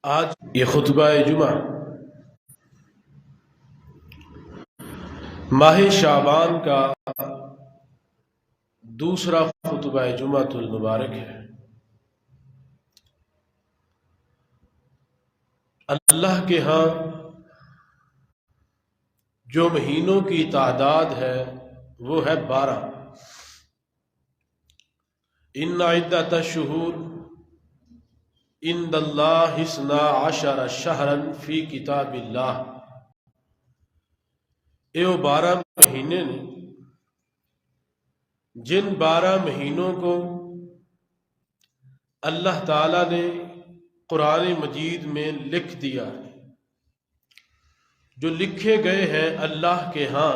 آج یہ خطبہ جمعہ ماہ شعبان کا دوسرا خطبہ جمعہ المبارک ہے۔ اللہ کے ہاں جو مہینوں کی تعداد ہے وہ ہے 12۔ ان عدۃ الشہور عند اللہ 12 شہرا فی کتاب اللہ۔ یہ وہ 12 مہینے نے جن 12 مہینوں کو اللہ تعالی نے قرآن مجید میں لکھ دیا ہے، جو لکھے گئے ہیں اللہ کے ہاں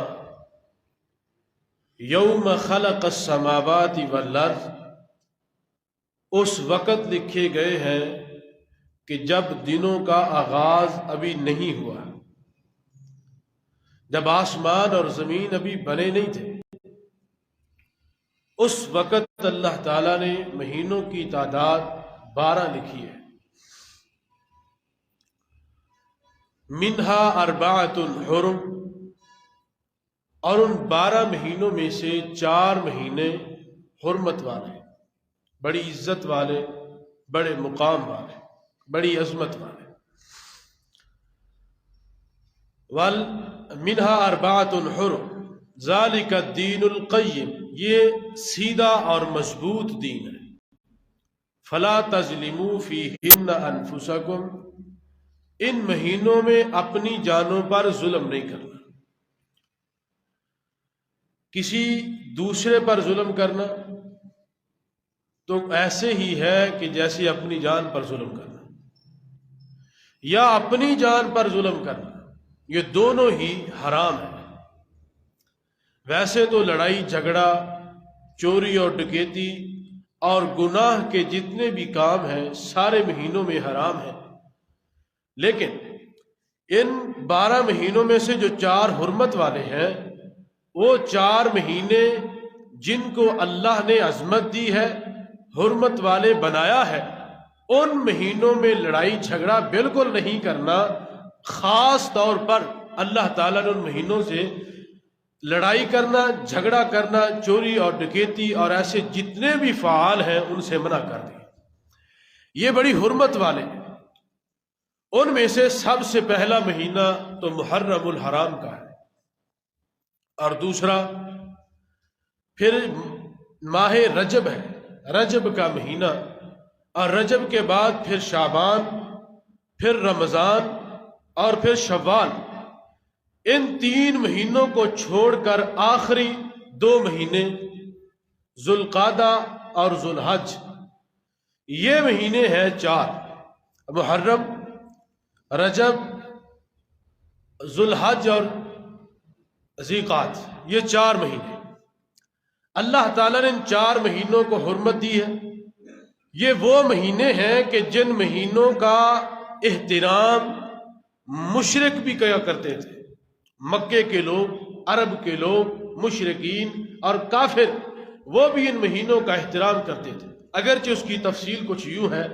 یوم خلق السماوات والارض، اس وقت لکھے گئے ہیں کہ جب دنوں کا آغاز ابھی نہیں ہوا، جب آسمان اور زمین ابھی بنے نہیں تھے، اس وقت اللہ تعالیٰ نے مہینوں کی تعداد 12 لکھی ہے۔ منہا 4 حرم، اور ان 12 مہینوں میں سے 4 مہینے حرمت والے، بڑی عزت والے، بڑے مقام والے، بڑی عظمت والے۔ منہا 4 حرم ذالک الدین القیم، یہ سیدھا اور مضبوط دین ہے۔ فلا تظلموا فیہن انفسکم، ان مہینوں میں اپنی جانوں پر ظلم نہیں کرنا۔ کسی دوسرے پر ظلم کرنا تو ایسے ہی ہے کہ جیسے اپنی جان پر ظلم کرنا، یا اپنی جان پر ظلم کرنا، یہ دونوں ہی حرام ہیں۔ ویسے تو لڑائی جھگڑا، چوری اور ڈکیتی اور گناہ کے جتنے بھی کام ہیں سارے مہینوں میں حرام ہیں، لیکن ان 12 مہینوں میں سے جو 4 حرمت والے ہیں، وہ 4 مہینے جن کو اللہ نے عظمت دی ہے، حرمت والے بنایا ہے، ان مہینوں میں لڑائی جھگڑا بالکل نہیں کرنا۔ خاص طور پر اللہ تعالیٰ نے ان مہینوں سے لڑائی کرنا، جھگڑا کرنا، چوری اور ڈکیتی اور ایسے جتنے بھی فعال ہیں ان سے منع کر دیا۔ یہ بڑی حرمت والے ہیں۔ ان میں سے سب سے پہلا مہینہ تو محرم الحرام کا ہے، اور دوسرا پھر ماہ رجب ہے، رجب کا مہینہ، اور رجب کے بعد پھر شعبان، پھر رمضان اور پھر شوال۔ ان 3 مہینوں کو چھوڑ کر آخری 2 مہینے ذوالقعدہ اور ذوالحج، یہ مہینے ہیں 4، محرم، رجب، ذوالحج اور ذیقعد، یہ 4 مہینے اللہ تعالیٰ نے ان 4 مہینوں کو حرمت دی ہے۔ یہ وہ مہینے ہیں کہ جن مہینوں کا احترام مشرک بھی کیا کرتے تھے، مکے کے لوگ، عرب کے لوگ، مشرکین اور کافر، وہ بھی ان مہینوں کا احترام کرتے تھے۔ اگرچہ اس کی تفصیل کچھ یوں ہے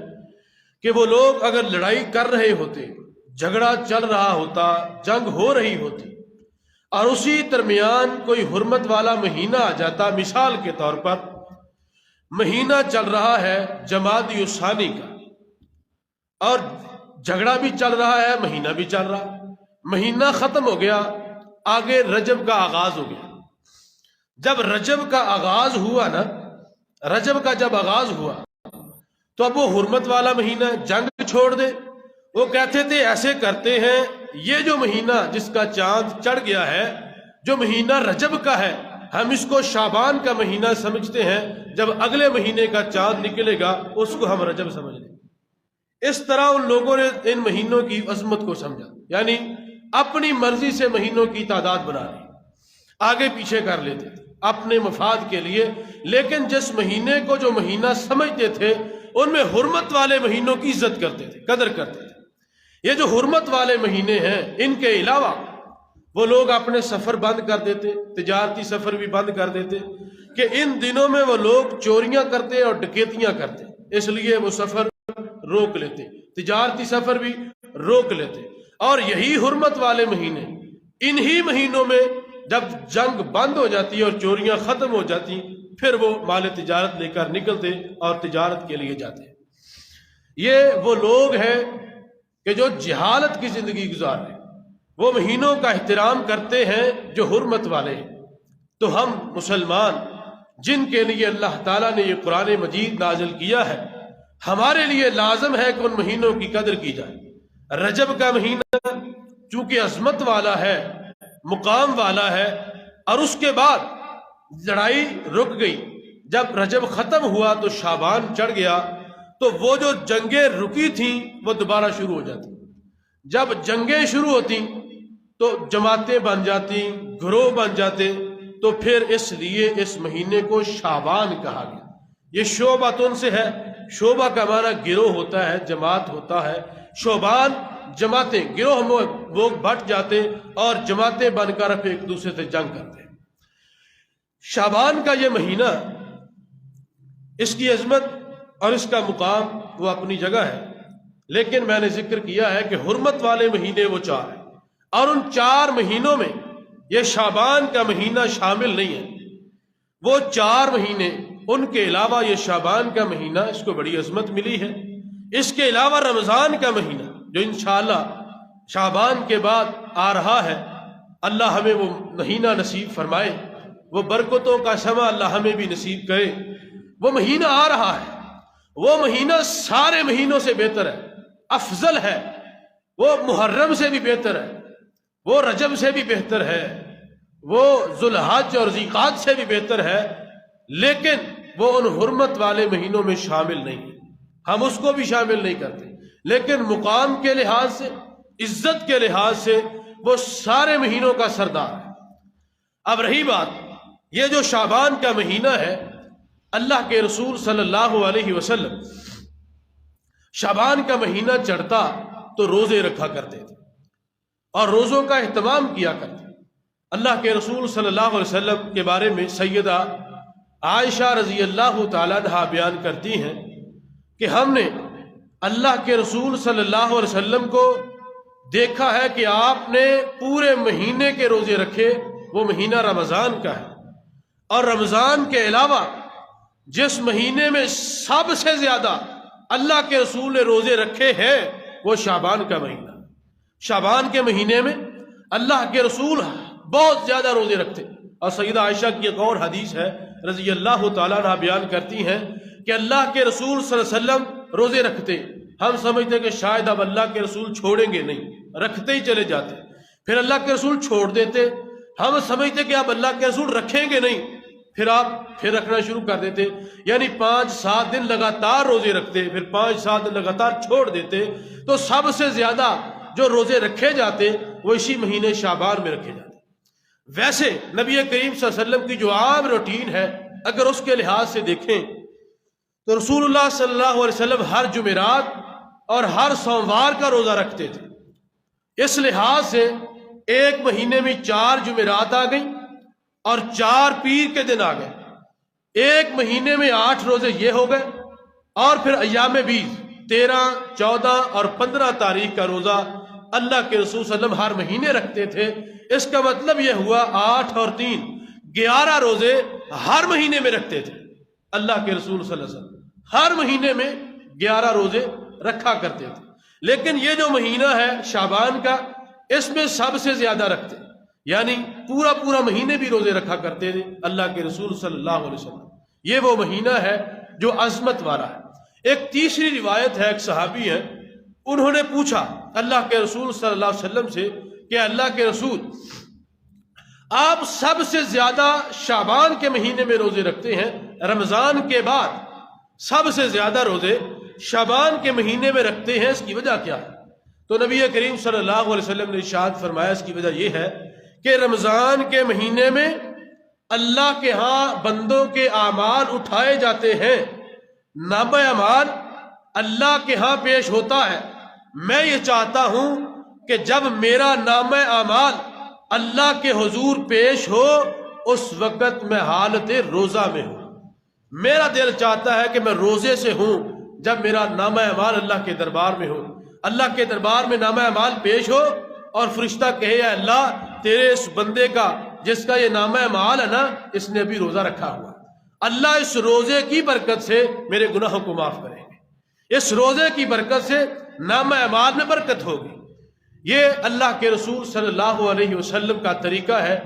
کہ وہ لوگ اگر لڑائی کر رہے ہوتے، جھگڑا چل رہا ہوتا، جنگ ہو رہی ہوتی، اور اسی درمیان کوئی حرمت والا مہینہ آ جاتا، مثال کے طور پر مہینہ چل رہا ہے جمادی الثانی کا، اور جھگڑا بھی چل رہا ہے، مہینہ بھی چل رہا، مہینہ ختم ہو گیا، آگے رجب کا آغاز ہو گیا۔ جب رجب کا آغاز ہوا نا، رجب کا جب آغاز ہوا تو اب وہ حرمت والا مہینہ، جنگ چھوڑ دے۔ وہ کہتے تھے ایسے کرتے ہیں، یہ جو مہینہ جس کا چاند چڑھ گیا ہے، جو مہینہ رجب کا ہے، ہم اس کو شعبان کا مہینہ سمجھتے ہیں، جب اگلے مہینے کا چاند نکلے گا اس کو ہم رجب سمجھ لیں۔ اس طرح ان لوگوں نے ان مہینوں کی عظمت کو سمجھا، یعنی اپنی مرضی سے مہینوں کی تعداد بنا لی، آگے پیچھے کر لیتے تھے اپنے مفاد کے لیے۔ لیکن جس مہینے کو جو مہینہ سمجھتے تھے، ان میں حرمت والے مہینوں کی عزت کرتے تھے، قدر کرتے تھے۔ یہ جو حرمت والے مہینے ہیں، ان کے علاوہ وہ لوگ اپنے سفر بند کر دیتے، تجارتی سفر بھی بند کر دیتے، کہ ان دنوں میں وہ لوگ چوریاں کرتے اور ڈکیتیاں کرتے، اس لیے وہ سفر روک لیتے۔ تجارتی سفر بھی روک لیتے. اور یہی حرمت والے مہینے، انہی مہینوں میں جب جنگ بند ہو جاتی ہے اور چوریاں ختم ہو جاتی، پھر وہ مال تجارت لے کر نکلتے اور تجارت کے لیے جاتے. یہ وہ لوگ ہیں کہ جو جہالت کی زندگی گزار رہے ہیں، وہ مہینوں کا احترام کرتے ہیں جو حرمت والے ہیں. تو ہم مسلمان جن کے لیے اللہ تعالیٰ نے یہ قرآن مجید نازل کیا ہے، ہمارے لیے لازم ہے کہ ان مہینوں کی قدر کی جائے. رجب کا مہینہ چونکہ عظمت والا ہے، مقام والا ہے، اور اس کے بعد لڑائی رک گئی. جب رجب ختم ہوا تو شعبان چڑھ گیا، تو وہ جو جنگیں رکی تھیں وہ دوبارہ شروع ہو جاتی. جب جنگیں شروع ہوتی تو جماعتیں بن جاتی، گروہ بن جاتے. تو پھر اس لیے اس مہینے کو شعبان کہا گیا. یہ شعبۃ سے ہے. شعبہ کا معنی گروہ ہوتا ہے، جماعت ہوتا ہے. شعبان جماعتیں، گروہ لوگ بٹ جاتے اور جماعتیں بن کر ایک دوسرے سے جنگ کرتے. شعبان کا یہ مہینہ، اس کی عظمت اور اس کا مقام وہ اپنی جگہ ہے، لیکن میں نے ذکر کیا ہے کہ حرمت والے مہینے وہ 4 ہیں، اور ان 4 مہینوں میں یہ شعبان کا مہینہ شامل نہیں ہے. وہ 4 مہینے، ان کے علاوہ یہ شعبان کا مہینہ، اس کو بڑی عظمت ملی ہے. اس کے علاوہ رمضان کا مہینہ جو انشاءاللہ شعبان کے بعد آ رہا ہے، اللہ ہمیں وہ مہینہ نصیب فرمائے، وہ برکتوں کا سما اللہ ہمیں بھی نصیب کرے. وہ مہینہ آ رہا ہے، وہ مہینہ سارے مہینوں سے بہتر ہے، افضل ہے. وہ محرم سے بھی بہتر ہے، وہ رجب سے بھی بہتر ہے، وہ ذوالحج اور ذیقعد سے بھی بہتر ہے، لیکن وہ ان حرمت والے مہینوں میں شامل نہیں ہے. ہم اس کو بھی شامل نہیں کرتے، لیکن مقام کے لحاظ سے، عزت کے لحاظ سے وہ سارے مہینوں کا سردار ہے. اب رہی بات یہ جو شعبان کا مہینہ ہے، اللہ کے رسول صلی اللہ علیہ وسلم شعبان کا مہینہ چڑھتا تو روزے رکھا کرتے تھے اور روزوں کا اہتمام کیا کرتے. اللہ کے رسول صلی اللہ علیہ وسلم کے بارے میں سیدہ عائشہ رضی اللہ تعالیٰ عنہا بیان کرتی ہیں کہ ہم نے اللہ کے رسول صلی اللہ علیہ وسلم کو دیکھا ہے کہ آپ نے پورے مہینے کے روزے رکھے. وہ مہینہ رمضان کا ہے، اور رمضان کے علاوہ جس مہینے میں سب سے زیادہ اللہ کے رسول نے روزے رکھے ہیں وہ شعبان کا مہینہ. شعبان کے مہینے میں اللہ کے رسول بہت زیادہ روزے رکھتے. اور سیدہ عائشہ کی ایک اور حدیث ہے رضی اللہ تعالیٰ عنہ بیان کرتی ہیں کہ اللہ کے رسول صلی اللہ علیہ وسلم روزے رکھتے. ہم سمجھتے کہ شاید اب اللہ کے رسول چھوڑیں گے، نہیں، رکھتے ہی چلے جاتے. پھر اللہ کے رسول چھوڑ دیتے. ہم سمجھتے کہ اب اللہ کے رسول رکھیں گے نہیں، پھر آپ پھر رکھنا شروع کر دیتے. یعنی 5-7 دن لگاتار روزے رکھتے، پھر 5-7 دن لگاتار چھوڑ دیتے. تو سب سے زیادہ جو روزے رکھے جاتے وہ اسی مہینے شعبان میں رکھے جاتے. ویسے نبی کریم صلی اللہ علیہ وسلم کی جو عام روٹین ہے، اگر اس کے لحاظ سے دیکھیں تو رسول اللہ صلی اللہ علیہ وسلم ہر جمعرات اور ہر سوموار کا روزہ رکھتے تھے. اس لحاظ سے ایک مہینے میں 4 جمعرات آ گئیں اور 4 پیر کے دن آ گئے. ایک مہینے میں 8 روزے یہ ہو گئے، اور پھر ایام بیض 13، 14 اور 15 تاریخ کا روزہ اللہ کے رسول صلی اللہ علیہ وسلم ہر مہینے رکھتے تھے. اس کا مطلب یہ ہوا 8 اور 3 11 روزے ہر مہینے میں رکھتے تھے. اللہ کے رسول صلی اللہ علیہ وسلم ہر مہینے میں 11 روزے رکھا کرتے تھے. لیکن یہ جو مہینہ ہے شعبان کا، اس میں سب سے زیادہ رکھتے، یعنی پورا مہینے بھی روزے رکھا کرتے تھے اللہ کے رسول صلی اللہ علیہ وسلم. یہ وہ مہینہ ہے جو عظمت والا ہے. ایک تیسری روایت ہے، ایک صحابی ہے، انہوں نے پوچھا اللہ کے رسول صلی اللہ علیہ وسلم سے کہ اللہ کے رسول، آپ سب سے زیادہ شعبان کے مہینے میں روزے رکھتے ہیں، رمضان کے بعد سب سے زیادہ روزے شعبان کے مہینے میں رکھتے ہیں، اس کی وجہ کیا ہے؟ تو نبی کریم صلی اللہ علیہ وسلم نے ارشاد فرمایا اس کی وجہ یہ ہے کہ رمضان کے مہینے میں اللہ کے ہاں بندوں کے اعمال اٹھائے جاتے ہیں. نامہ اعمال اللہ کے ہاں پیش ہوتا ہے. میں یہ چاہتا ہوں کہ جب میرا نامہ اعمال اللہ کے حضور پیش ہو اس وقت میں حالت روزہ میں ہوں. میرا دل چاہتا ہے کہ میں روزے سے ہوں، جب میرا نامہ اعمال اللہ کے دربار میں ہو، اللہ کے دربار میں نامہ اعمال پیش ہو اور فرشتہ کہے یا اللہ تیرے اس بندے کا جس کا یہ نامہ اعمال ہے نا، اس نے ابھی روزہ رکھا ہوا، اللہ اس روزے کی برکت سے میرے گناہوں کو معاف کریں گے، اس روزے کی برکت سے نامہ اعمال میں برکت ہوگی۔ یہ اللہ کے رسول صلی اللہ علیہ وسلم کا طریقہ ہے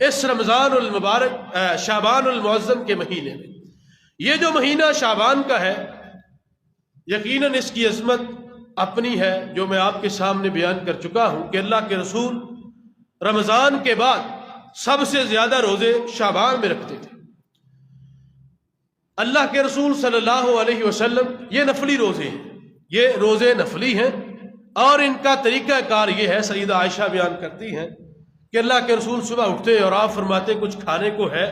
اس رمضان المبارک شعبان المعظم کے مہینے میں۔ یہ جو مہینہ شعبان کا ہے یقیناً اس کی عظمت اپنی ہے جو میں آپ کے سامنے بیان کر چکا ہوں کہ اللہ کے رسول رمضان کے بعد سب سے زیادہ روزے شعبان میں رکھتے تھے۔ اللہ کے رسول صلی اللہ علیہ وسلم یہ نفلی روزے ہیں، یہ روزے نفلی ہیں، اور ان کا طریقہ کار یہ ہے، سیدہ عائشہ بیان کرتی ہیں کہ اللہ کے رسول صبح اٹھتے اور آپ فرماتے کچھ کھانے کو ہے،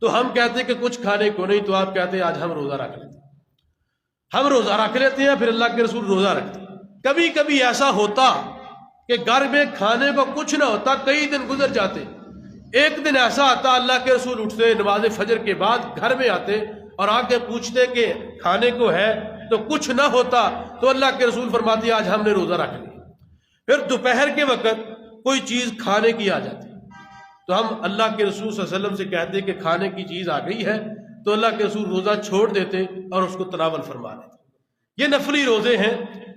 تو ہم کہتے کہ کچھ کھانے کو نہیں، تو آپ کہتے ہیں آج ہم روزہ رکھ لیتے ہیں، ہم روزہ رکھ لیتے ہیں، پھر اللہ کے رسول روزہ رکھتے ہیں۔ کبھی کبھی ایسا ہوتا کہ گھر میں کھانے کو کچھ نہ ہوتا، کئی دن گزر جاتے، ایک دن ایسا آتا اللہ کے رسول اٹھتے نماز فجر کے بعد گھر میں آتے اور آ کے پوچھتے کہ کھانے کو ہے، تو کچھ نہ ہوتا تو اللہ کے رسول فرماتے آج ہم نے روزہ رکھ لیا۔ پھر دوپہر کے وقت کوئی چیز کھانے کی آ جاتی تو ہم اللہ کے رسول صلی اللہ علیہ وسلم سے کہتے کہ کھانے کی چیز آ گئی ہے، تو اللہ کے رسول روزہ چھوڑ دیتے اور اس کو تناول فرما دیتے۔ یہ نفلی روزے ہیں،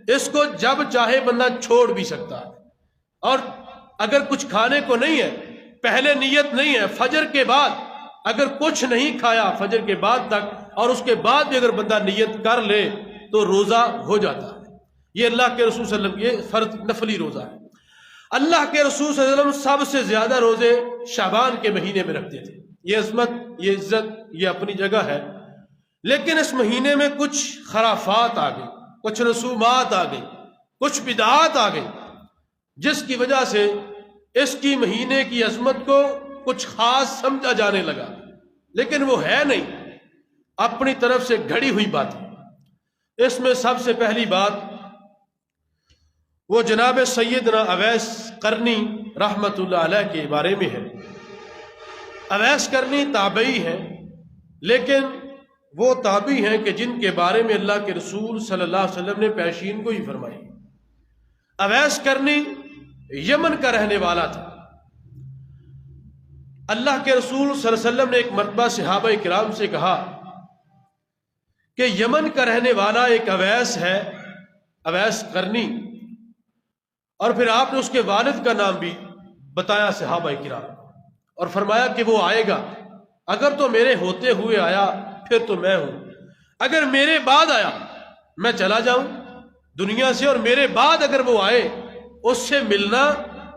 اس کو جب چاہے بندہ چھوڑ بھی سکتا ہے، اور اگر کچھ کھانے کو نہیں ہے، پہلے نیت نہیں ہے، فجر کے بعد اگر کچھ نہیں کھایا فجر کے بعد تک، اور اس کے بعد بھی اگر بندہ نیت کر لے تو روزہ ہو جاتا ہے۔ یہ اللہ کے رسول صلی اللہ علیہ وسلم یہ فرض نفلی روزہ ہے۔ اللہ کے رسول صلی اللہ علیہ وسلم سب سے زیادہ روزے شعبان کے مہینے میں رکھتے تھے۔ یہ عظمت، یہ عزت، یہ اپنی جگہ ہے، لیکن اس مہینے میں کچھ خرافات آ گئی، کچھ رسومات آ گئی، کچھ بدعات آ گئی، جس کی وجہ سے اس کی مہینے کی عظمت کو کچھ خاص سمجھا جانے لگا، لیکن وہ ہے نہیں، اپنی طرف سے گھڑی ہوئی بات ہے۔ اس میں سب سے پہلی بات وہ جناب سیدنا اویس قرنی رحمت اللہ علیہ کے بارے میں ہے۔ اویس قرنی تابعی ہیں، لیکن وہ تابعی ہیں کہ جن کے بارے میں اللہ کے رسول صلی اللہ علیہ وسلم نے پیشین گوئی فرمائی۔ اویس قرنی یمن کا رہنے والا تھا۔ اللہ کے رسول صلی اللہ علیہ وسلم نے ایک مرتبہ صحابہ کرام سے کہا کہ یمن کا رہنے والا ایک اویس ہے، اویس قرنی، اور پھر آپ نے اس کے والد کا نام بھی بتایا صحابہ کرام، اور فرمایا کہ وہ آئے گا، اگر تو میرے ہوتے ہوئے آیا پھر تو میں ہوں، اگر میرے بعد آیا میں چلا جاؤں دنیا سے، اور میرے بعد اگر وہ آئے اس سے ملنا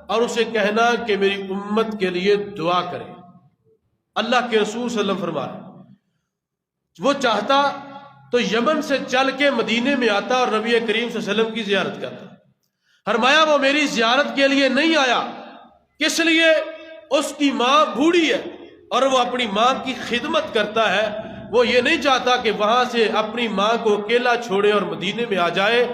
اور اسے کہنا کہ میری امت کے لیے دعا کرے۔ اللہ کے رسول صلی اللہ علیہ وسلم فرما رہے، وہ چاہتا تو یمن سے چل کے مدینے میں آتا اور نبی کریم صلی اللہ علیہ وسلم کی زیارت کرتا۔ فرمایا وہ میری زیارت کے لیے نہیں آیا، کس لیے؟ اس کی ماں بوڑھی ہے اور وہ اپنی ماں کی خدمت کرتا ہے، وہ یہ نہیں چاہتا کہ وہاں سے اپنی ماں کو اکیلا چھوڑے اور مدینے میں آ جائے،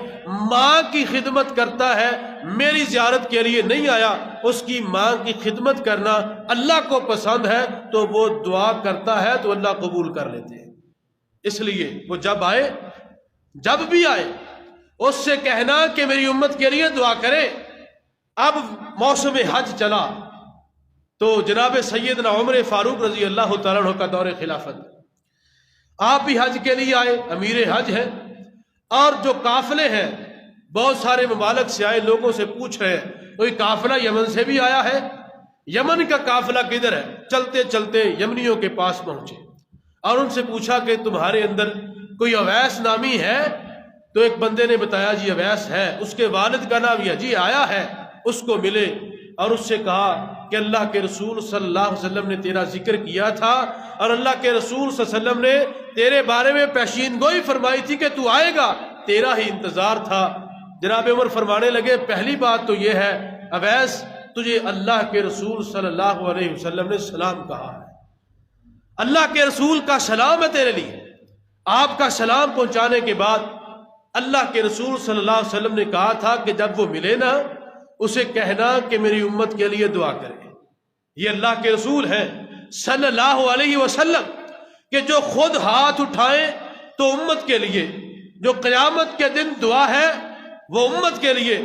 ماں کی خدمت کرتا ہے، میری زیارت کے لیے نہیں آیا۔ اس کی ماں کی خدمت کرنا اللہ کو پسند ہے تو وہ دعا کرتا ہے تو اللہ قبول کر لیتے ہیں۔ اس لیے وہ جب آئے، جب بھی آئے اس سے کہنا کہ میری امت کے لیے دعا کرے۔ اب موسم حج چلا تو جناب سیدنا عمر فاروق رضی اللہ تعالیٰ عنہ کا دور خلافت، آپ بھی حج کے لیے آئے، امیر حج ہیں، اور جو قافلے ہیں بہت سارے ممالک سے آئے، لوگوں سے پوچھ رہے ہیں کوئی قافلہ یمن سے بھی آیا ہے؟ یمن کا قافلہ کدھر ہے؟ چلتے چلتے یمنیوں کے پاس پہنچے اور ان سے پوچھا کہ تمہارے اندر کوئی اویس نامی ہے؟ تو ایک بندے نے بتایا جی اویس ہے، اس کے والد کا نام یہ جی آیا ہے، اس کو ملے اور اس سے کہا کہ اللہ کے رسول صلی اللہ علیہ وسلم نے تیرا ذکر کیا تھا اور اللہ کے رسول صلی اللہ علیہ وسلم نے تیرے بارے میں پیشین گوئی فرمائی تھی کہ تو آئے گا، تیرا ہی انتظار تھا۔ جناب عمر فرمانے لگے پہلی بات تو یہ ہے اویس تجھے اللہ کے رسول صلی اللہ علیہ وسلم نے سلام کہا ہے، اللہ کے رسول کا سلام ہے تیرے لیے۔ آپ کا سلام پہنچانے کے بعد اللہ کے رسول صلی اللہ علیہ وسلم نے کہا تھا کہ جب وہ ملے نا اسے کہنا کہ میری امت کے لیے دعا کرے۔ یہ اللہ کے رسول ہیں صلی اللہ علیہ وسلم کہ جو خود ہاتھ اٹھائیں تو امت کے لیے، جو قیامت کے دن دعا ہے وہ امت کے لیے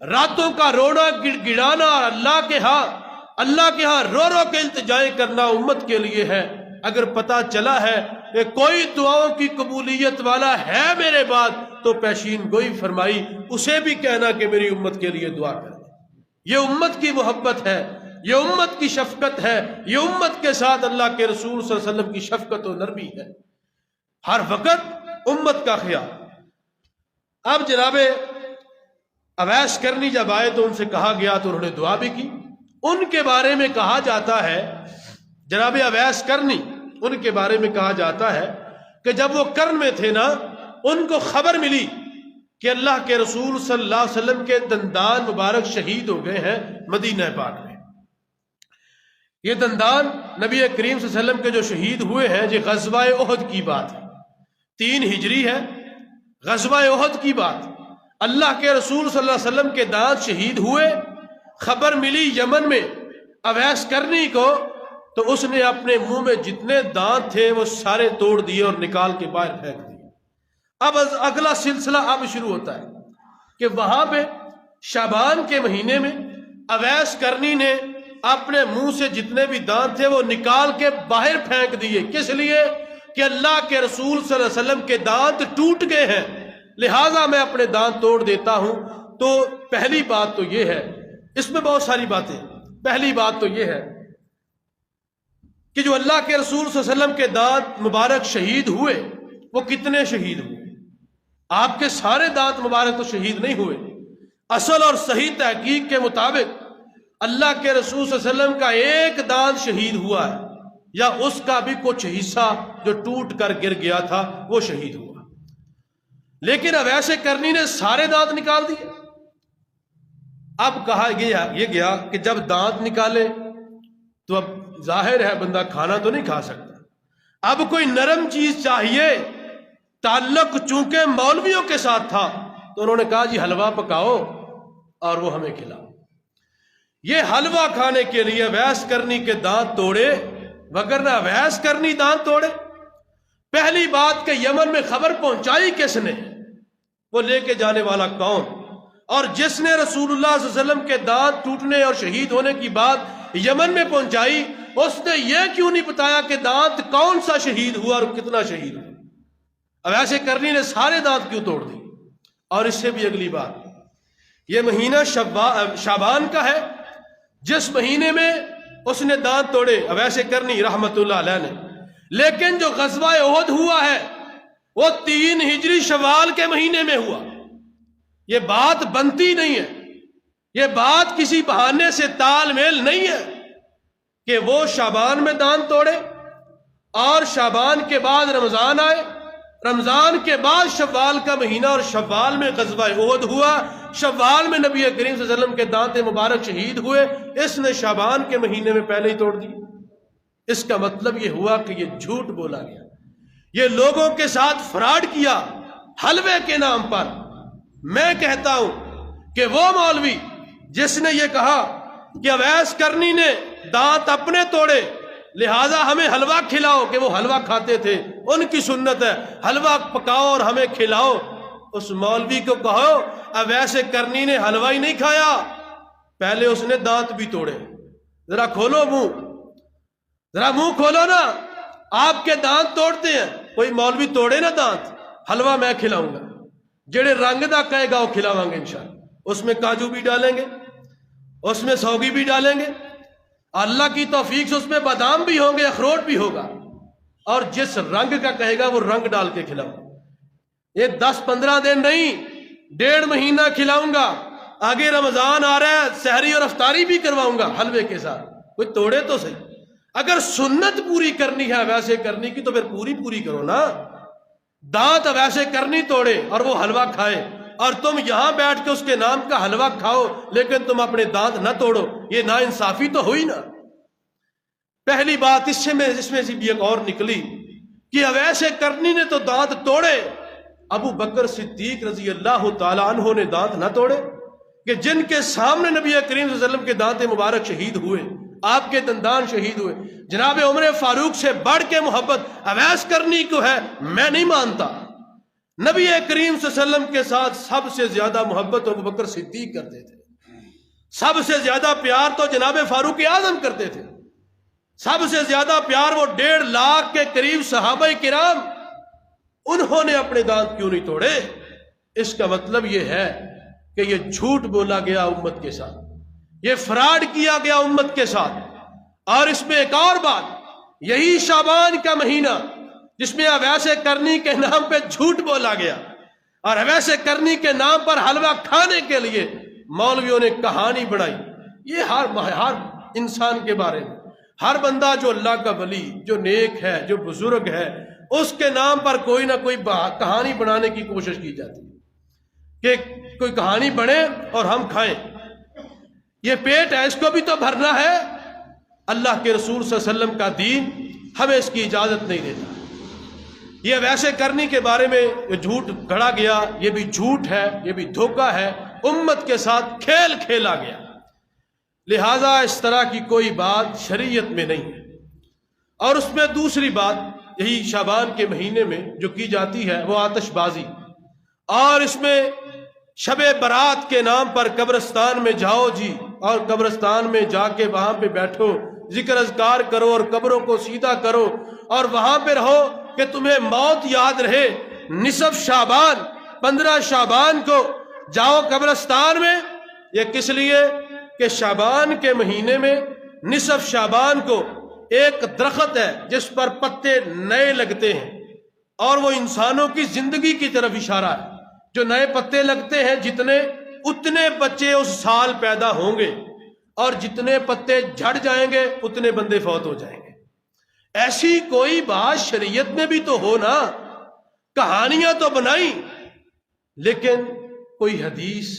راتوں کا رونا گڑ گڑانا اور اللہ کے ہاں رو رو کے التجائیں کرنا امت کے لیے ہے۔ اگر پتہ چلا ہے کہ کوئی دعاؤں کی قبولیت والا ہے میرے بعد تو پیشین گوئی فرمائی اسے بھی کہنا کہ میری امت کے لیے دعا کرے۔ یہ امت کی محبت ہے، یہ امت کی شفقت ہے، یہ امت کے ساتھ اللہ کے رسول صلی اللہ علیہ وسلم کی شفقت و نرمی ہے، ہر وقت امت کا خیال۔ اب جناب اویس کرنی جب آئے تو ان سے کہا گیا تو انہوں نے دعا بھی کی۔ ان کے بارے میں کہا جاتا ہے، جناب اویس کرنی ان کے بارے میں کہا جاتا ہے کہ جب وہ کرن میں تھے نا، ان کو خبر ملی کہ اللہ کے رسول صلی اللہ علیہ وسلم کے دندان مبارک شہید ہو گئے ہیں مدینہ پاک میں۔ یہ دندان نبی کریم صلی اللہ علیہ وسلم کے جو شہید ہوئے ہیں، یہ غزوہ احد کی بات ہے، 3 ہجری ہے، غزوہ احد کی بات۔ اللہ کے رسول صلی اللہ علیہ وسلم کے دانت شہید ہوئے، خبر ملی یمن میں اویس کرنی کو، تو اس نے اپنے منہ میں جتنے دانت تھے وہ سارے توڑ دیے اور نکال کے باہر پھینک دیے۔ اب اگلا سلسلہ اب شروع ہوتا ہے کہ وہاں پہ شعبان کے مہینے میں اویس کرنی نے اپنے منہ سے جتنے بھی دانت تھے وہ نکال کے باہر پھینک دیے۔ کس لیے؟ کہ اللہ کے رسول صلی اللہ علیہ وسلم کے دانت ٹوٹ گئے ہیں، لہٰذا میں اپنے دانت توڑ دیتا ہوں۔ تو پہلی بات تو یہ ہے، اس میں بہت ساری باتیں، پہلی بات تو یہ ہے کہ جو اللہ کے رسول صلی اللہ علیہ وسلم کے دانت مبارک شہید ہوئے وہ کتنے شہید ہوئے؟ آپ کے سارے دانت مبارک تو شہید نہیں ہوئے۔ اصل اور صحیح تحقیق کے مطابق اللہ کے رسول صلی اللہ علیہ وسلم کا ایک دانت شہید ہوا ہے، یا اس کا بھی کچھ حصہ جو ٹوٹ کر گر گیا تھا وہ شہید ہوا، لیکن اویس کرنی نے سارے دانت نکال دیے۔ اب کہا یہ گیا کہ جب دانت نکالے تو اب ظاہر ہے بندہ کھانا تو نہیں کھا سکتا، اب کوئی نرم چیز چاہیے۔ تعلق چونکہ مولویوں کے ساتھ تھا تو انہوں نے کہا جی حلوہ پکاؤ اور وہ ہمیں کھلاؤ۔ یہ حلوہ کھانے کے لیے اویس کرنی کے دانت توڑے، وگرنہ اویس کرنی دانت توڑے؟ پہلی بات کہ یمن میں خبر پہنچائی کس نے؟ وہ لے کے جانے والا کون؟ اور جس نے رسول اللہ صلی اللہ علیہ وسلم کے دانت ٹوٹنے اور شہید ہونے کی بات یمن میں پہنچائی، اس نے یہ کیوں نہیں بتایا کہ دانت کون سا شہید ہوا اور کتنا شہید ہوا؟ اویس کرنی نے سارے دانت کیوں توڑ دی؟ اور اس سے بھی اگلی بات، یہ مہینہ شعبان کا ہے، جس مہینے میں اس نے دانت توڑے اویس کرنی رحمت اللہ علیہ نے، لیکن جو غزوہ احد ہوا ہے وہ 3 ہجری شوال کے مہینے میں ہوا۔ یہ بات بنتی نہیں ہے، یہ بات کسی بہانے سے تال میل نہیں ہے کہ وہ شعبان میں دانت توڑے اور شعبان کے بعد رمضان آئے، رمضان کے بعد شوال کا مہینہ اور شوال میں غزوہ احد ہوا، شوال میں نبی کریم صلی اللہ علیہ وسلم کے دانت مبارک شہید ہوئے، اس نے شعبان کے مہینے میں پہلے ہی توڑ دی۔ اس کا مطلب یہ ہوا کہ یہ جھوٹ بولا گیا، یہ لوگوں کے ساتھ فراڈ کیا حلوے کے نام پر۔ میں کہتا ہوں کہ وہ مولوی جس نے یہ کہا کہ اویس کرنی نے دانت اپنے توڑے لہٰذا ہمیں حلوہ کھلاؤ، کہ وہ حلوہ کھاتے تھے، ان کی سنت ہے حلوہ پکاؤ اور ہمیں کھلاؤ، اس مولوی کو کہو اویس کرنی نے حلوہ ہی نہیں کھایا، پہلے اس نے دانت بھی توڑے۔ ذرا کھولو منہ، ذرا منہ کھولو نا، آپ کے دانت توڑتے ہیں، کوئی مولوی توڑے نا دانت، حلوہ میں کھلاؤں گا، جڑے رنگ دا کہے گا وہ کھلاواں گے انشاءاللہ، اس میں کاجو بھی ڈالیں گے، اس میں سوگی بھی ڈالیں گے، اللہ کی توفیق سے اس میں بادام بھی ہوں گے، اخروٹ بھی ہوگا، اور جس رنگ کا کہے گا وہ رنگ ڈال کے کھلاؤں گا۔ یہ 10-15 دن نہیں، 1.5 مہینہ کھلاؤں گا، آگے رمضان آ رہا ہے، سحری اور افطاری بھی کرواؤں گا حلوے کے ساتھ، کوئی توڑے تو صحیح۔ اگر سنت پوری کرنی ہے ویسے کرنی کی تو پھر پوری کرو نا۔ دانت ویسے کرنی توڑے اور وہ حلوہ کھائے، اور تم یہاں بیٹھ کے اس کے نام کا حلوہ کھاؤ لیکن تم اپنے دانت نہ توڑو، یہ نا انصافی تو ہوئی نا۔ پہلی بات اس میں سے بھی ایک اور نکلی کہ اویس کرنی نے تو دانت توڑے، ابو بکر صدیق رضی اللہ تعالیٰ عنہ نے دانت نہ توڑے، کہ جن کے سامنے نبی کریم صلی اللہ علیہ وسلم کے دانت مبارک شہید ہوئے، آپ کے دندان شہید ہوئے۔ جناب عمر فاروق سے بڑھ کے محبت اویس کرنی کو ہے، میں نہیں مانتا۔ نبی کریم صلی اللہ علیہ وسلم کے ساتھ سب سے زیادہ محبت ابو بکر صدیق کرتے تھے، سب سے زیادہ پیار تو جناب فاروق اعظم کرتے تھے، سب سے زیادہ پیار وہ 1.5 لاکھ کے قریب صحابہ کرام، انہوں نے اپنے دانت کیوں نہیں توڑے؟ اس کا مطلب یہ ہے کہ یہ جھوٹ بولا گیا امت کے ساتھ، یہ فراڈ کیا گیا امت کے ساتھ۔ اور اس میں ایک اور بات، یہی شعبان کا مہینہ جس میں اویسے کرنی کے نام پہ جھوٹ بولا گیا، اور اویسے کرنی کے نام پر حلوہ کھانے کے لیے مولویوں نے کہانی بنائی، یہ ہر انسان کے بارے میں، ہر بندہ جو اللہ کا ولی، جو نیک ہے، جو بزرگ ہے، اس کے نام پر کوئی نہ کوئی کہانی بنانے کی کوشش کی جاتی ہے کہ کوئی کہانی بنے اور ہم کھائیں۔ یہ پیٹ ہے، اس کو بھی تو بھرنا ہے۔ اللہ کے رسول صلی اللہ علیہ وسلم کا دین ہمیں اس کی اجازت نہیں دیتا۔ یہ ویسے کرنے کے بارے میں یہ جھوٹ گھڑا گیا، یہ بھی جھوٹ ہے، یہ بھی دھوکہ ہے، امت کے ساتھ کھیل کھیلا گیا۔ لہذا اس طرح کی کوئی بات شریعت میں نہیں ہے۔ اور اس میں دوسری بات، یہی شعبان کے مہینے میں جو کی جاتی ہے وہ آتش بازی، اور اس میں شب برات کے نام پر قبرستان میں جاؤ جی، اور قبرستان میں جا کے وہاں پہ بیٹھو، ذکر اذکار کرو اور قبروں کو سیدھا کرو، اور وہاں پہ رہو کہ تمہیں موت یاد رہے۔ نصف شعبان، 15 شعبان کو جاؤ قبرستان میں، یہ کس لیے کہ شعبان کے مہینے میں نصف شعبان کو ایک درخت ہے جس پر پتے نئے لگتے ہیں، اور وہ انسانوں کی زندگی کی طرف اشارہ ہے۔ جو نئے پتے لگتے ہیں جتنے، اتنے بچے اس سال پیدا ہوں گے، اور جتنے پتے جھڑ جائیں گے اتنے بندے فوت ہو جائیں گے۔ ایسی کوئی بات شریعت میں بھی تو ہو نا، کہانیاں تو بنائیں، لیکن کوئی حدیث،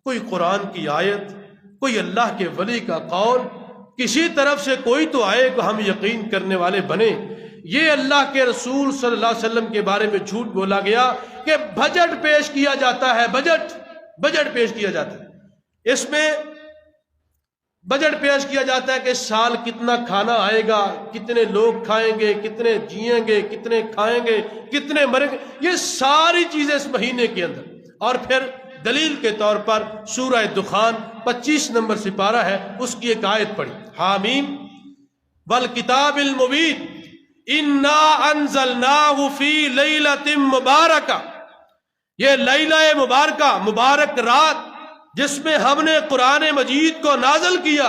کوئی قرآن کی آیت، کوئی اللہ کے ولی کا قول، کسی طرف سے کوئی تو آئے کہ ہم یقین کرنے والے بنے۔ یہ اللہ کے رسول صلی اللہ علیہ وسلم کے بارے میں جھوٹ بولا گیا کہ بجٹ پیش کیا جاتا ہے، بجٹ پیش کیا جاتا ہے، اس میں بجٹ پیش کیا جاتا ہے کہ سال کتنا کھانا آئے گا، کتنے لوگ کھائیں گے، کتنے جیئیں گے، کتنے کھائیں گے، کتنے مریں گے، یہ ساری چیزیں اس مہینے کے اندر۔ اور پھر دلیل کے طور پر سورہ دخان 25 نمبر سپارہ ہے، اس کی ایک آیت پڑھی، حامیم والکتاب المبین انا انزلناہ فی لیلۃ مبارکہ، یہ لیلہ مبارکہ، مبارک رات جس میں ہم نے قرآن مجید کو نازل کیا،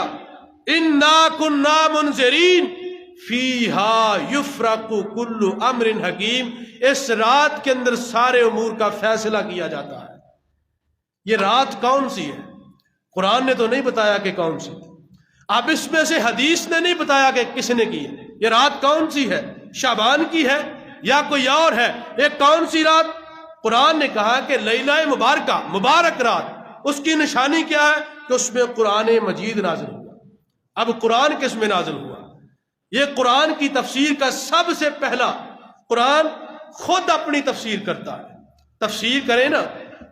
انا کنا منذرین فیہا یفرق کل امر حکیم، اس رات کے اندر سارے امور کا فیصلہ کیا جاتا ہے۔ یہ رات کون سی ہے؟ قرآن نے تو نہیں بتایا کہ کون سی، اب اس میں سے حدیث نے نہیں بتایا کہ کس نے کی ہے۔ یہ رات کون سی ہے؟ شعبان کی ہے یا کوئی اور ہے؟ یہ کون سی رات؟ قرآن نے کہا کہ لیلہ مبارکہ، مبارک رات، اس کی نشانی کیا ہے کہ اس میں قرآن مجید نازل ہوا۔ اب قرآن کس میں نازل ہوا؟ یہ قرآن کی تفسیر کا سب سے پہلا، قرآن خود اپنی تفسیر کرتا ہے۔ تفسیر کرے نا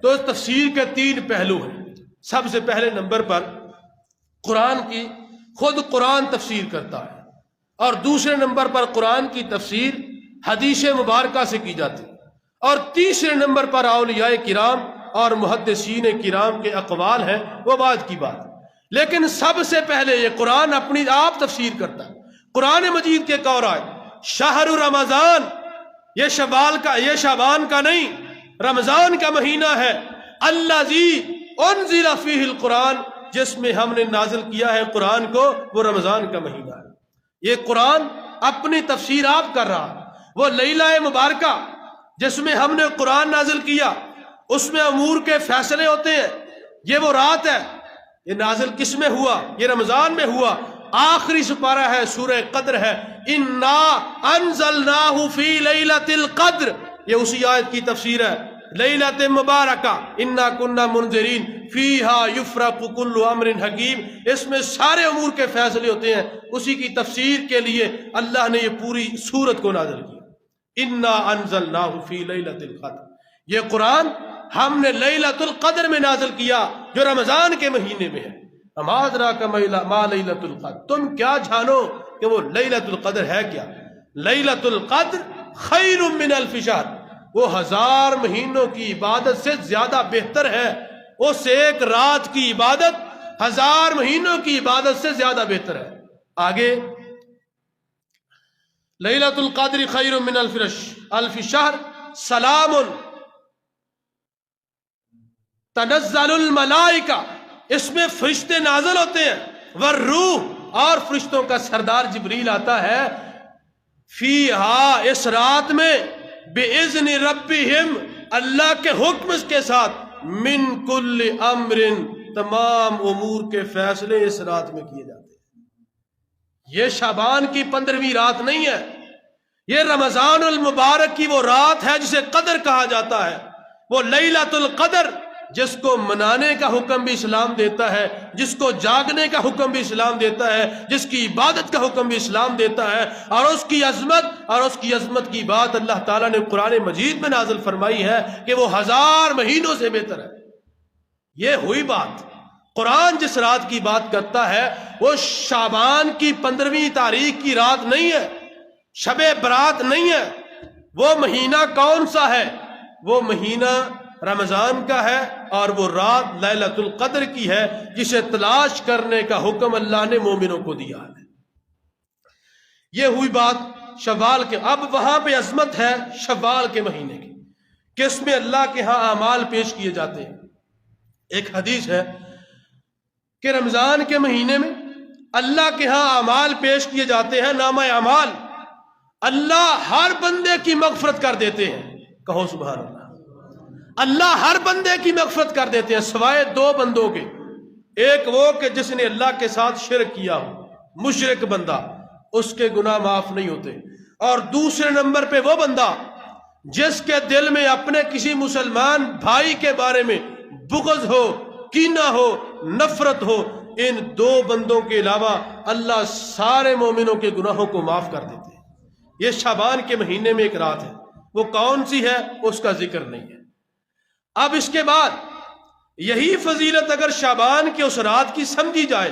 تو اس تفسیر کے 3 پہلو ہیں۔ سب سے پہلے نمبر پر قرآن کی خود قرآن تفسیر کرتا ہے، اور دوسرے نمبر پر قرآن کی تفسیر حدیث مبارکہ سے کی جاتی، اور تیسرے نمبر پر اولیاء کرام اور محدثین کرام کے اقوال ہیں، وہ بعد کی بات۔ لیکن سب سے پہلے یہ قرآن اپنی آپ تفسیر کرتا ہے۔ قرآن مجید کے قورائے شہر رمضان، یہ شعبان کا نہیں، رمضان کا مہینہ ہے، الذی انزل فیہ القرآن، جس میں ہم نے نازل کیا ہے قرآن کو، وہ رمضان کا مہینہ ہے۔ یہ قرآن اپنی تفسیر آپ کر رہا ہے۔ وہ لیلہ مبارکہ جس میں ہم نے قرآن نازل کیا، اس میں امور کے فیصلے ہوتے ہیں، یہ وہ رات ہے۔ یہ نازل کس میں ہوا؟ یہ رمضان میں ہوا۔ آخری سپارہ ہے، سورہ قدر ہے، انا انزلناہ فی لیلۃ القدر، یہ اسی آیت کی تفسیر ہے، لیلۃ مبارکہ انا کنا منذرین فیہا یفرق کل امر حکیم، اس میں سارے امور کے فیصلے ہوتے ہیں۔ اسی کی تفسیر کے لیے اللہ نے یہ پوری سورت کو نازل کیا، انا انزلناہ فی لیلۃ القدر۔ یہ قرآن ہم نے لیلۃ القدر میں نازل کیا، جو رمضان کے مہینے میں ہے۔ اما ادراک ما لیلۃ القدر، تم کیا جانو کہ وہ لیلۃ القدر ہے کیا؟ لیلۃ القدر خیر من الف شہر، وہ 1000 مہینوں کی عبادت سے زیادہ بہتر ہے. اس ایک رات کی عبادت 1000 مہینوں کی عبادت سے زیادہ بہتر ہے. آگے لیلۃ القدر خیر من الف شہر سلام تنزل الملائکہ، اس میں فرشتے نازل ہوتے ہیں، والروح، اور فرشتوں کا سردار جبریل آتا ہے، فیہا، اس رات میں، بِإِذْنِ رَبِّهِمْ، اللہ کے حکم کے ساتھ، من کل امر، تمام امور کے فیصلے اس رات میں کیے جاتے ہیں. یہ شعبان کی 15ویں رات نہیں ہے، یہ رمضان المبارک کی وہ رات ہے جسے قدر کہا جاتا ہے. وہ لیلۃ القدر جس کو منانے کا حکم بھی اسلام دیتا ہے، جس کو جاگنے کا حکم بھی اسلام دیتا ہے، جس کی عبادت کا حکم بھی اسلام دیتا ہے، اور اس کی عظمت کی بات اللہ تعالیٰ نے قرآن مجید میں نازل فرمائی ہے کہ وہ 1000 مہینوں سے بہتر ہے. یہ ہوئی بات. قرآن جس رات کی بات کرتا ہے وہ شعبان کی 15ویں تاریخ کی رات نہیں ہے، شب برات نہیں ہے. وہ مہینہ کون سا ہے؟ وہ مہینہ رمضان کا ہے، اور وہ رات لیلۃ القدر کی ہے جسے تلاش کرنے کا حکم اللہ نے مومنوں کو دیا ہے. یہ ہوئی بات شوال کے. اب وہاں پہ عظمت ہے شوال کے مہینے کی کہ اس میں اللہ کے ہاں اعمال پیش کیے جاتے ہیں. ایک حدیث ہے کہ رمضان کے مہینے میں اللہ کے ہاں اعمال پیش کیے جاتے ہیں، نامہ اعمال. اللہ ہر بندے کی مغفرت کر دیتے ہیں. کہو سبحان اللہ. اللہ ہر بندے کی مغفرت کر دیتے ہیں سوائے 2 بندوں کے. ایک وہ کہ جس نے اللہ کے ساتھ شرک کیا ہو، مشرک بندہ، اس کے گناہ معاف نہیں ہوتے. اور دوسرے نمبر پہ وہ بندہ جس کے دل میں اپنے کسی مسلمان بھائی کے بارے میں بغض ہو، کینہ ہو، نفرت ہو. ان 2 بندوں کے علاوہ اللہ سارے مومنوں کے گناہوں کو معاف کر دیتے ہیں. یہ شعبان کے مہینے میں ایک رات ہے. وہ کون سی ہے اس کا ذکر نہیں ہے. اب اس کے بعد یہی فضیلت اگر شعبان کی اس رات کی سمجھی جائے،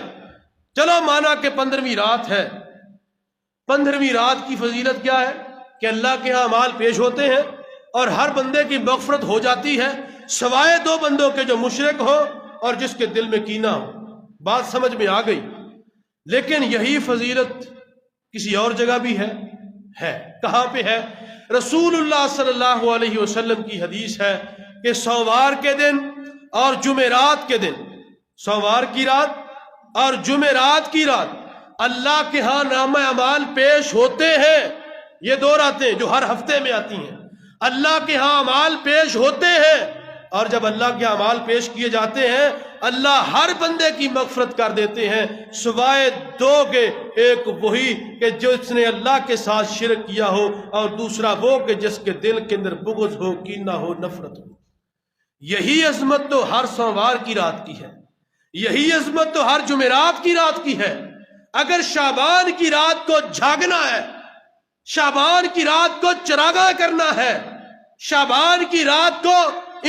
چلو مانا کہ 15ویں رات ہے. 15ویں رات کی فضیلت کیا ہے کہ اللہ کے ہاں اعمال پیش ہوتے ہیں اور ہر بندے کی مغفرت ہو جاتی ہے سوائے 2 بندوں کے، جو مشرک ہو اور جس کے دل میں کینہ ہو. بات سمجھ میں آ گئی. لیکن یہی فضیلت کسی اور جگہ بھی ہے. کہاں پہ ہے؟ رسول اللہ صلی اللہ علیہ وسلم کی حدیث ہے کہ سوموار کے دن اور جمعرات کے دن، سوموار کی رات اور جمعرات کی رات اللہ کے ہاں نامہ اعمال پیش ہوتے ہیں. یہ 2 راتیں جو ہر ہفتے میں آتی ہیں، اللہ کے ہاں اعمال پیش ہوتے ہیں. اور جب اللہ کے اعمال پیش کیے جاتے ہیں اللہ ہر بندے کی مغفرت کر دیتے ہیں سوائے 2 کے. ایک وہی کہ جس نے اللہ کے ساتھ شرک کیا ہو، اور دوسرا وہ کہ جس کے دل کے اندر بغض ہو، کینہ ہو، نفرت ہو. یہی عظمت تو ہر سوموار کی رات کی ہے، یہی عظمت تو ہر جمعرات کی رات کی ہے. اگر شعبان کی رات کو جھاگنا ہے، شعبان کی رات کو چراغاں کرنا ہے، شعبان کی رات کو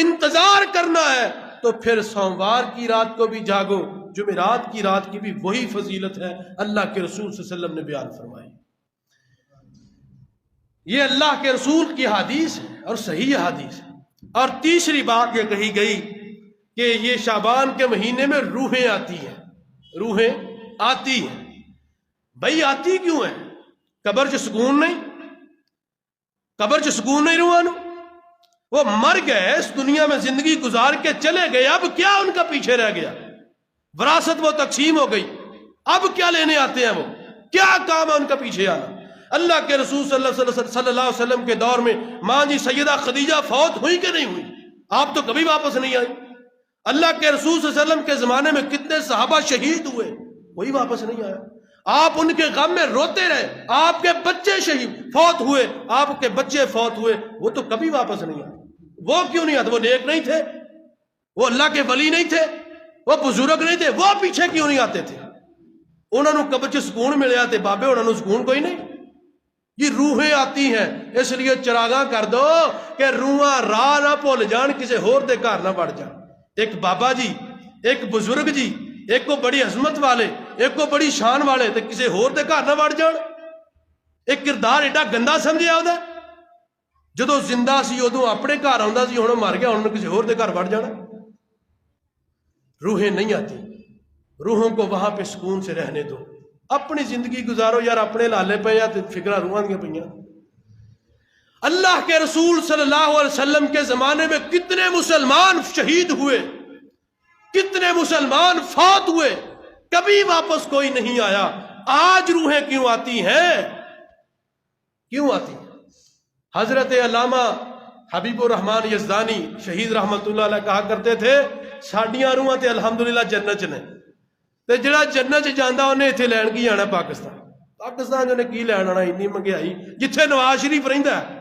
انتظار کرنا ہے، تو پھر سوموار کی رات کو بھی جاگو. جمعرات کی رات کی بھی وہی فضیلت ہے اللہ کے رسول صلی اللہ علیہ وسلم نے بیان فرمائی. یہ اللہ کے رسول کی حدیث ہے اور صحیح حدیث ہے. اور تیسری بات یہ کہی گئی کہ یہ شعبان کے مہینے میں روحیں آتی ہیں. روحیں آتی ہیں. بھائی آتی کیوں ہیں؟ قبر چ سکون نہیں؟ قبر چ سکون نہیں روحانو؟ وہ مر گئے، اس دنیا میں زندگی گزار کے چلے گئے، اب کیا ان کا پیچھے رہ گیا؟ وراثت وہ تقسیم ہو گئی، اب کیا لینے آتے ہیں؟ وہ کیا کام ہے ان کا پیچھے آنا؟ اللہ کے رسول صلی اللہ علیہ وسلم کے دور میں ماں جی سیدہ خدیجہ فوت ہوئی کہ نہیں ہوئی؟ آپ تو کبھی واپس نہیں آئی. اللہ کے رسول صلی اللہ علیہ وسلم کے زمانے میں کتنے صحابہ شہید ہوئے، کوئی واپس نہیں آیا. آپ ان کے غم میں روتے رہے. آپ کے بچے شہید فوت ہوئے، آپ کے بچے فوت ہوئے، وہ تو کبھی واپس نہیں آئے. وہ کیوں نہیں آتے؟ وہ نیک نہیں تھے؟ وہ اللہ کے ولی نہیں تھے؟ وہ بزرگ نہیں تھے؟ وہ پیچھے کیوں نہیں آتے تھے؟ انہوں نے قبر چ سکون ملے آتے بابے، انہوں نے سکون کوئی نہیں. یہ روحیں آتی ہیں، اس لیے چراغاں کر دو کہ روحاں راہ نہ بھول جان، کسی ہور دے گھر نہ بڑھ جان. ایک بابا جی، ایک بزرگ جی، ایک کو بڑی عظمت والے، ایک کو بڑی شان والے، تو کسی ہور دے گھر نہ بڑھ جان. ایک کردار ایڈا گندا سمجھیا ہوتا ہے. جدو زندہ سی ادو اپنے گھر آتا سی، ہوں مر گیا، ہوں کسی اور دے گھر بڑھ جانا۔ روحیں نہیں آتی، روحوں کو وہاں پہ سکون سے رہنے دو، اپنی زندگی گزارو یار، اپنے لالے پہ یا فکرہ روحاں دیا پہ۔ اللہ کے رسول صلی اللہ علیہ وسلم کے زمانے میں کتنے مسلمان شہید ہوئے، کتنے مسلمان فوت ہوئے، کبھی واپس کوئی نہیں آیا۔ آج روحیں کیوں آتی ہیں؟ کیوں آتی ہیں؟ حضرت علامہ حبیب الرحمن یزدانی شہید رحمت اللہ علیہ کہا کرتے تھے، ساڈیاں روحاں تے الحمدللہ جنت نے، تے جڑا جنت جاندا انہیں اتنے لین کی آنا پاکستان۔ پاکستان جو نے کی لین آنا، اتنی مہنگائی، جتھے نواز شریف رہندا ہے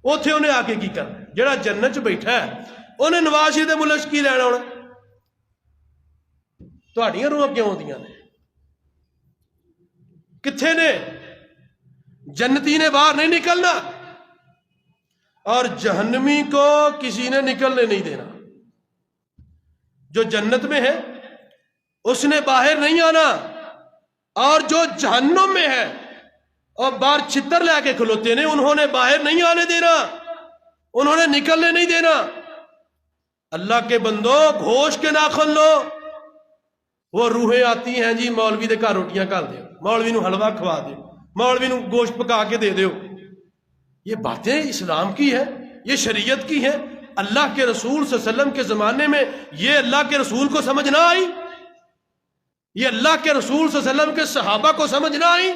اوتھے انہیں آ کے کی کرنا۔ جڑا جنت بیٹھا ہے انہیں نواز شریف دے ملک کی لینا ہونا۔ تہاڈیاں روحاں کیوں ہوندیاں نے؟ کتھے نے؟ جنتی نے باہر نہیں نکلنا، اور جہنمی کو کسی نے نکلنے نہیں دینا۔ جو جنت میں ہے اس نے باہر نہیں آنا، اور جو جہنم میں ہے اور باہر چھتر لے کے کھلوتے نے، انہوں نے باہر نہیں آنے دینا، انہوں نے نکلنے نہیں دینا۔ اللہ کے بندو گھوش کے ناخن لو۔ وہ روحیں آتی ہیں جی مولوی دے گھر روٹیاں کھا دیو، مولوی نو حلوہ کھوا دیو، مولوی نو گوشت پکا کے دے دیو۔ یہ باتیں اسلام کی ہے، یہ شریعت کی ہے۔ اللہ کے رسول صلی اللہ علیہ وسلم کے زمانے میں یہ اللہ کے رسول کو سمجھ نہ آئی، یہ اللہ کے رسول صلی اللہ علیہ وسلم کے صحابہ کو سمجھ نہ آئی،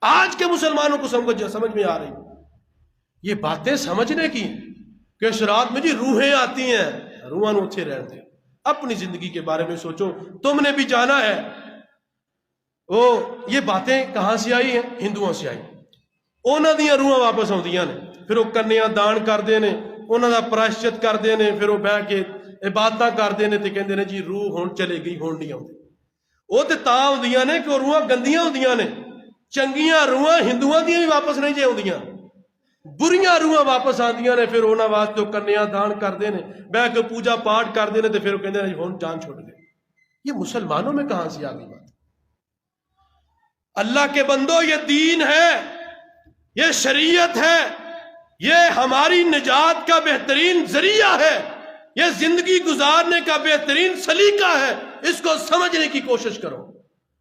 آج کے مسلمانوں کو سمجھ میں آ رہی۔ یہ باتیں سمجھنے کی کہ شرات میں جی روحیں آتی ہیں، روحاں نو اتھے رہتے، اپنی زندگی کے بارے میں سوچو، تم نے بھی جانا ہے۔ یہ باتیں کہاں سے آئی ہیں؟ ہندوؤں سے آئی۔ انہاں دیاں روحاں واپس آندیاں نے، پھر وہ کنیاں دان کردے نے، انہاں دا پراشچت کردے نے، پھر وہ بہ کے عبادتاں کردے نے تے کہندے نے جی روح ہن چلے گئی، ہن نہیں آندی۔ وہ تے تاں ہوندیاں نے کہ وہ روحاں گندیاں ہوندیاں نے۔ چنگیاں روحاں ہندوؤں دیاں بھی واپس نہیں جے ہوندیاں، بریاں روحاں واپس آندیاں نے، پھر انہاں واسطے کنیاں دان کردے نے، بہ کے پوجا پاٹ کردے نے، تے پھر وہ کہندے نے ہن جان چھوڑ گئے۔ یہ مسلمانوں میں کہاں سے آ گئی بات؟ اللہ کے بندو یہ دین ہے، یہ شریعت ہے، یہ ہماری نجات کا بہترین ذریعہ ہے، یہ زندگی گزارنے کا بہترین سلیقہ ہے۔ اس کو سمجھنے کی کوشش کرو۔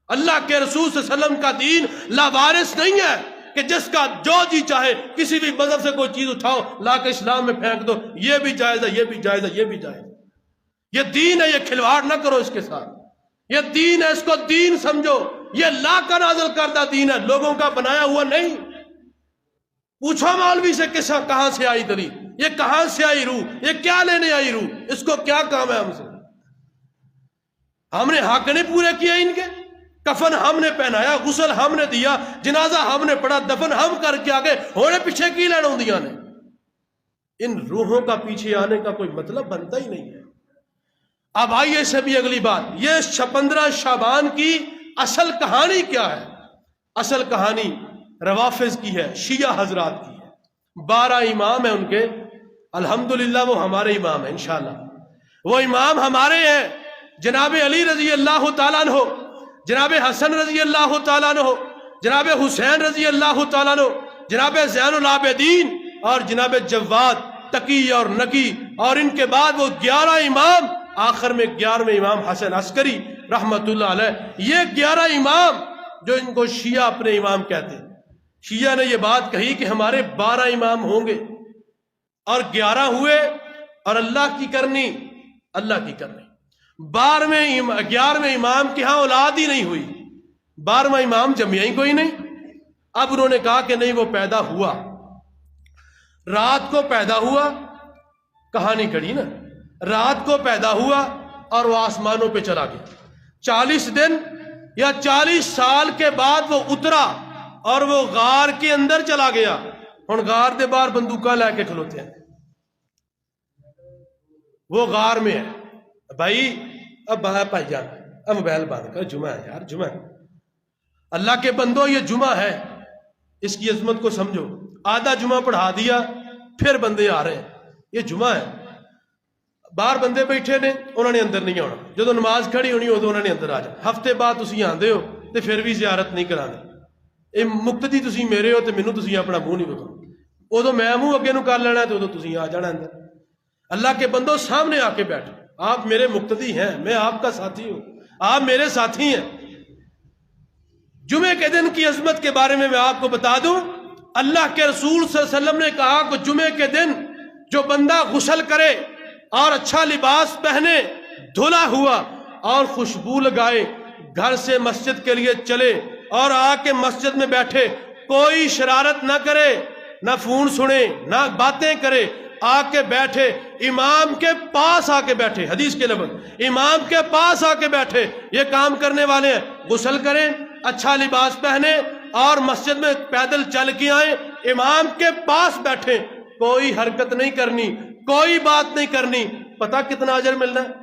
اللہ کے رسول صلی اللہ علیہ وسلم کا دین لاوارث نہیں ہے کہ جس کا جو جی چاہے کسی بھی مذہب سے کوئی چیز اٹھاؤ لا کے اسلام میں پھینک دو، یہ بھی جائز ہے، یہ بھی جائز ہے، یہ بھی جائز ہے۔ یہ دین ہے، یہ کھلواڑ نہ کرو اس کے ساتھ۔ یہ دین ہے، اس کو دین سمجھو۔ یہ اللہ کا نازل کردہ دین ہے، لوگوں کا بنایا ہوا نہیں۔ پوچھو مولوی سے کہاں سے آئی دلیل، یہ کہاں سے آئی روح، یہ کیا لینے آئی روح، اس کو کیا کام ہے ہم سے؟ ہم نے حق نہیں پورے کیے ان کے؟ کفن ہم نے پہنایا، غسل ہم نے دیا، جنازہ ہم نے پڑھا، دفن ہم کر کے آگے، ہونے پیچھے کی لینا ہوندیاں نے؟ ان روحوں کا پیچھے آنے کا کوئی مطلب بنتا ہی نہیں ہے۔ اب آئیے سے بھی اگلی بات، یہ 15 شعبان کی اصل کہانی کیا ہے؟ اصل کہانی روافظ کی ہے، شیعہ حضرات کی ہے۔ 12 امام ہیں ان کے، الحمدللہ وہ ہمارے امام ہیں انشاءاللہ۔ وہ امام ہمارے ہیں، جناب علی رضی اللہ تعالیٰ عنہ، جناب حسن رضی اللہ تعالیٰ عنہ، جناب حسین رضی اللہ تعالیٰ عنہ، جناب زین العابدین اور جناب جواد تقی اور نقی، اور ان کے بعد وہ 11 امام، آخر میں 11ویں امام حسن عسکری رحمت اللہ علیہ۔ یہ 11 امام جو ان کو شیعہ اپنے امام کہتے ہیں، شیعہ نے یہ بات کہی کہ ہمارے 12 امام ہوں گے، اور 11 ہوئے، اور اللہ کی کرنی، اللہ کی کرنی۔ 11ویں امام کے ہاں اولاد ہی نہیں ہوئی، 12واں امام جمعہ ہی کوئی نہیں۔ اب انہوں نے کہا کہ نہیں، وہ پیدا ہوا، رات کو پیدا ہوا، کہانی کڑی نا، رات کو پیدا ہوا اور وہ آسمانوں پہ چلا گیا۔ 40 دن یا 40 سال کے بعد وہ اترا اور وہ غار کے اندر چلا گیا۔ ہن غار دے باہر بندوقاں لے کے کھلوتے ہیں، وہ غار میں ہے۔ بھائی اب بھائی جان اب موبائل بند کر، جمعہ ہے یار، جمعہ ہے۔ اللہ کے بندو یہ جمعہ ہے، اس کی عظمت کو سمجھو۔ آدھا جمعہ پڑھا دیا، پھر بندے آ رہے ہیں، یہ جمعہ ہے۔ باہر بندے بیٹھے نے، انہوں نے اندر نہیں آنا، جدو نماز کھڑی ہونی ادو انہوں نے اندر آ جانا۔ ہفتے بعد تسی آندے ہو تے پھر بھی زیارت نہیں کرانے، اے مقتدی تسی میرے ہو تے مینوں تسی اپنا منہ نہیں بکھاؤ۔ ادو میں منہ اگے نو کر لینا تو ادو تسی آ جانا اندر۔ اللہ کے بندوں سامنے آ کے بیٹھو، آپ میرے مقتدی ہیں، میں آپ کا ساتھی ہوں، آپ میرے ساتھی ہیں۔ جمعے کے دن کی عظمت کے بارے میں آپ کو بتا دوں، اللہ کے رسول صلی اللہ علیہ وسلم نے کہا کہ جمعے کے دن جو بندہ غسل کرے اور اچھا لباس پہنے، دھلا ہوا اور خوشبو لگائے، گھر سے مسجد کے لیے چلے اور آ کے مسجد میں بیٹھے، کوئی شرارت نہ کرے، نہ فون سنے، نہ باتیں کرے، آ کے بیٹھے، امام کے پاس آ کے بیٹھے، حدیث کے لفظ امام کے پاس آ کے بیٹھے، یہ کام کرنے والے ہیں، غسل کریں، اچھا لباس پہنے اور مسجد میں پیدل چل کے آئیں، امام کے پاس بیٹھیں، کوئی حرکت نہیں کرنی، کوئی بات نہیں کرنی، پتہ کتنا اجر ملنا ہے؟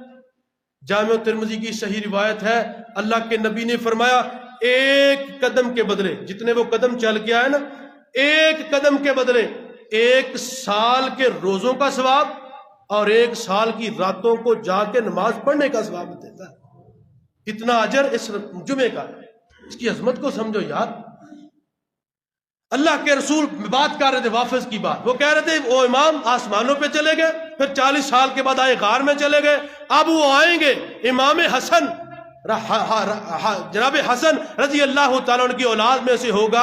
جامع ترمذی کی صحیح روایت ہے، اللہ کے نبی نے فرمایا ایک قدم کے بدلے، جتنے وہ قدم چل کے آئے نا، ایک قدم کے بدلے 1 سال کے روزوں کا ثواب اور 1 سال کی راتوں کو جا کے نماز پڑھنے کا ثواب دیتا ہے۔ اتنا اجر اس جمعے کا ہے، اس کی عظمت کو سمجھو یار۔ اللہ کے رسول بات کر رہے تھے وافظ کی بات، وہ کہہ رہے تھے وہ امام آسمانوں پہ چلے گئے، پھر 40 سال کے بعد آئے غار میں چلے گئے، اب وہ آئیں گے، امام حسن جناب حسن رضی اللہ تعالیٰ عنہ کی اولاد میں سے ہوگا،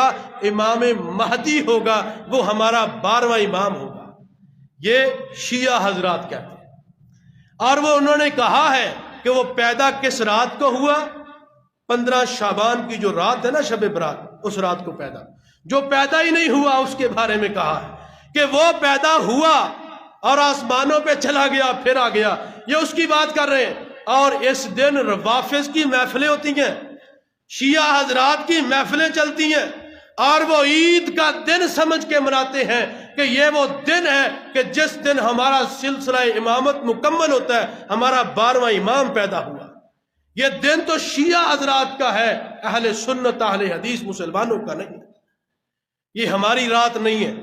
امام مہدی ہوگا، وہ ہمارا 12واں امام ہوگا، یہ شیعہ حضرات کہتے ہیں۔ اور وہ انہوں نے کہا ہے کہ وہ پیدا کس رات کو ہوا؟ 15 شعبان کی جو رات ہے نا، شب برات، اس رات کو پیدا۔ جو پیدا ہی نہیں ہوا اس کے بارے میں کہا ہے کہ وہ پیدا ہوا اور آسمانوں پہ چلا گیا، پھر آ گیا، یہ اس کی بات کر رہے ہیں۔ اور اس دن روافظ کی محفلیں ہوتی ہیں، شیعہ حضرات کی محفلیں چلتی ہیں، اور وہ عید کا دن سمجھ کے مناتے ہیں کہ یہ وہ دن ہے کہ جس دن ہمارا سلسلہ امامت مکمل ہوتا ہے، ہمارا 12واں امام پیدا ہوا۔ یہ دن تو شیعہ حضرات کا ہے، اہل سنت اہل حدیث مسلمانوں کا نہیں ہے۔ یہ ہماری رات نہیں ہے،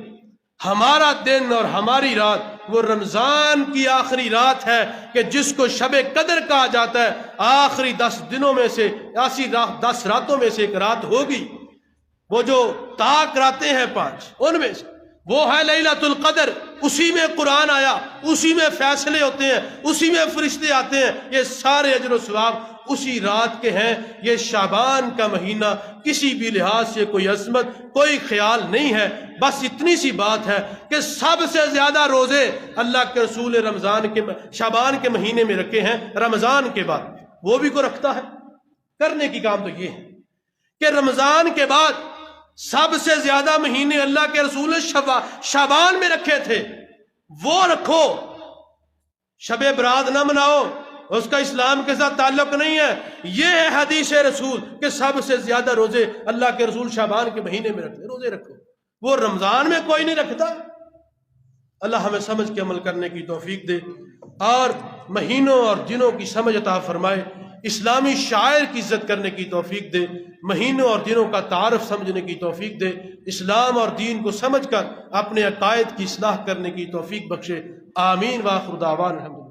ہمارا دن اور ہماری رات وہ رمضان کی آخری رات ہے کہ جس کو شب قدر کہا جاتا ہے، آخری 10 دنوں میں سے، 10 راتوں میں سے ایک رات ہوگی، وہ جو طاق راتیں ہیں 5، ان میں سے وہ ہے لیلۃ القدر، اسی میں قرآن آیا، اسی میں فیصلے ہوتے ہیں، اسی میں فرشتے آتے ہیں، یہ سارے اجر و ثواب اسی رات کے ہیں۔ یہ شعبان کا مہینہ کسی بھی لحاظ سے کوئی عظمت، کوئی خیال نہیں ہے، بس اتنی سی بات ہے کہ سب سے زیادہ روزے اللہ کے رسول شعبان کے مہینے میں رکھے ہیں رمضان کے بعد۔ وہ بھی کوئی رکھتا ہے؟ کرنے کی کام تو یہ ہے کہ رمضان کے بعد سب سے زیادہ مہینے اللہ کے رسول نے شعبان میں رکھے تھے، وہ رکھو، شب برات نہ مناؤ، اس کا اسلام کے ساتھ تعلق نہیں ہے۔ یہ ہے حدیث رسول کہ سب سے زیادہ روزے اللہ کے رسول شعبان کے مہینے میں رکھتے، روزے رکھو، وہ رمضان میں کوئی نہیں رکھتا۔ اللہ ہمیں سمجھ کے عمل کرنے کی توفیق دے اور مہینوں اور دنوں کی سمجھ عطا فرمائے، اسلامی شاعر کی عزت کرنے کی توفیق دے، مہینوں اور دنوں کا تعارف سمجھنے کی توفیق دے، اسلام اور دین کو سمجھ کر اپنے عقائد کی اصلاح کرنے کی توفیق بخشے۔ آمین وآخر دعوانا الحمدللہ۔